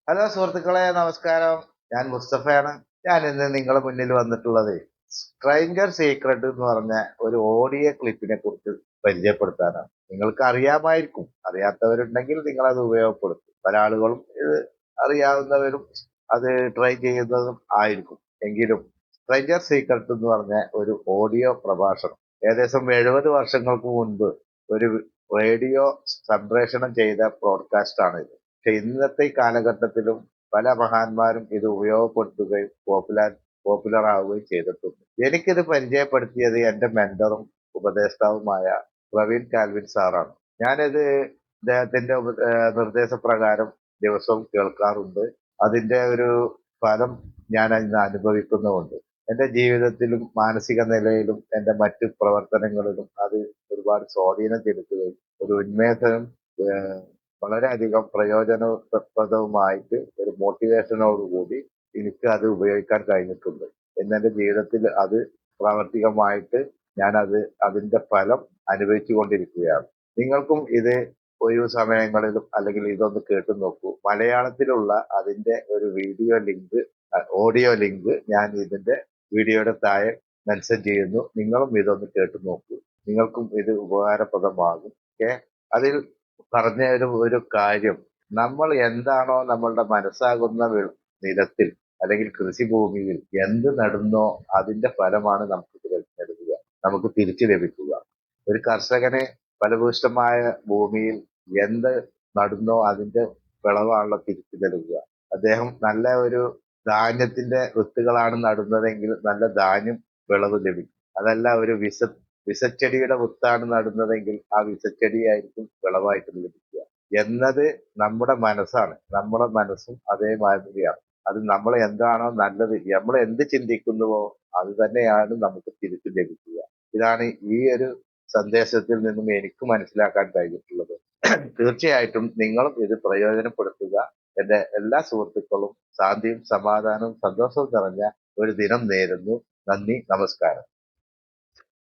Hello സുഹൃത്തുക്കളെ, നമസ്കാരം. ഞാൻ മുസ്തഫയാണ്. ഞാൻ ഇന്ന് നിങ്ങളുടെ മുന്നിൽ വന്നിട്ടുള്ളത് സ്ട്രേഞ്ചർ സീക്രട്ട് എന്ന് പറഞ്ഞ ഒരു ഓഡിയോ ക്ലിപ്പിനെ കുറിച്ച് പരിചയപ്പെടുത്താനാണ്. നിങ്ങൾക്ക് അറിയാമായിരിക്കും. അറിയാത്തവരുണ്ടെങ്കിൽ നിങ്ങൾ അത് ഉപയോഗപ്പെടുത്തും. പല ആളുകളും ഇത് അറിയാവുന്നവരും അത് ട്രൈ ചെയ്യുന്നതും ആയിരിക്കും. എങ്കിലും സ്ട്രേഞ്ചർ സീക്രട്ട് എന്ന് പറഞ്ഞ ഒരു ഓഡിയോ പ്രഭാഷണം ഏകദേശം 70 വർഷങ്ങൾക്ക് മുൻപ് ഒരു റേഡിയോ സംപ്രേഷണം ചെയ്ത ബ്രോഡ്കാസ്റ്റ് ആണ് ഇത്. പക്ഷെ ഇന്നത്തെ ഈ കാലഘട്ടത്തിലും പല മഹാന്മാരും ഇത് ഉപയോഗപ്പെടുത്തുകയും പോപ്പുലർ ആവുകയും ചെയ്തിട്ടുണ്ട്. എനിക്കിത് പരിചയപ്പെടുത്തിയത് എൻ്റെ മെന്ററും ഉപദേഷ്ടാവുമായ പ്രവീൺ കാൽവിൻ സാറാണ്. ഞാനിത് അദ്ദേഹത്തിന്റെ നിർദ്ദേശപ്രകാരം ദിവസവും കേൾക്കാറുണ്ട്. അതിന്റെ ഒരു ഫലം ഞാൻ ഇന്ന് അനുഭവിക്കുന്നുമുണ്ട്. എൻ്റെ ജീവിതത്തിലും മാനസിക നിലയിലും എൻ്റെ മറ്റു പ്രവർത്തനങ്ങളിലും അത് ഒരുപാട് സ്വാധീനം ചെലുത്തുകയും ഒരു ഉന്മേഷം ഏഹ് വളരെയധികം പ്രയോജനപ്രദവുമായിട്ട് ഒരു മോട്ടിവേഷനോട് കൂടി എനിക്ക് അത് ഉപയോഗിക്കാൻ കഴിഞ്ഞിട്ടുണ്ട്. എന്നെൻ്റെ ജീവിതത്തിൽ അത് പ്രാവർത്തികമായിട്ട് അതിന്റെ ഫലം അനുഭവിച്ചു കൊണ്ടിരിക്കുകയാണ്. നിങ്ങൾക്കും ഇത് ഒഴിവു സമയങ്ങളിലും അല്ലെങ്കിൽ ഇതൊന്ന് കേട്ടു നോക്കൂ. മലയാളത്തിലുള്ള അതിന്റെ ഒരു ഓഡിയോ ലിങ്ക് ഞാൻ ഇതിന്റെ വീഡിയോയുടെ താഴെ മെൻഷൻ ചെയ്യുന്നു. നിങ്ങളും ഇതൊന്ന് കേട്ടു നോക്കൂ. നിങ്ങൾക്കും ഇത് ഉപകാരപ്രദമാകും. ഓക്കെ. അതിൽ പറഞ്ഞ ഒരു കാര്യം, നമ്മൾ എന്താണോ നമ്മളുടെ മനസ്സാകുന്ന നിലത്തിൽ അല്ലെങ്കിൽ കൃഷിഭൂമിയിൽ എന്ത് നടുന്നോ അതിന്റെ ഫലമാണ് നമുക്ക് തിരിച്ചു ലഭിക്കുക. ഒരു കർഷകന് ഫലഭൂയിഷ്ഠമായ ഭൂമിയിൽ എന്ത് നടുന്നോ അതിന്റെ വിളവാണല്ലോ തിരിച്ചു നൽകുക. അദ്ദേഹം നല്ല ഒരു ധാന്യത്തിന്റെ വിത്തുകളാണ് നടുന്നതെങ്കിൽ നല്ല ധാന്യം വിളവ് ലഭിക്കും. അതല്ല ഒരു വിസച്ചെടിയുടെ വിത്താണ് നടുന്നതെങ്കിൽ ആ വിസച്ചെടിയായിരിക്കും വിളവായിട്ട് ലഭിക്കുക. എന്നത് നമ്മുടെ മനസ്സാണ്. നമ്മുടെ മനസ്സും അതേമാതിരിയാണ്. അത് നമ്മൾ എന്താണോ നല്ലത്, നമ്മൾ എന്ത് ചിന്തിക്കുന്നുവോ അത് തന്നെയാണ് നമുക്ക് തിരിച്ചു ലഭിക്കുക. ഇതാണ് ഈ ഒരു സന്ദേശത്തിൽ നിന്നും എനിക്ക് മനസ്സിലാക്കാൻ കഴിഞ്ഞിട്ടുള്ളത്. തീർച്ചയായിട്ടും നിങ്ങളും ഇത് പ്രയോജനപ്പെടുത്തുക. എൻ്റെ എല്ലാ സുഹൃത്തുക്കളും ശാന്തിയും സമാധാനവും സന്തോഷവും നിറഞ്ഞ ഒരു ദിനം നേരുന്നു. നന്ദി, നമസ്കാരം.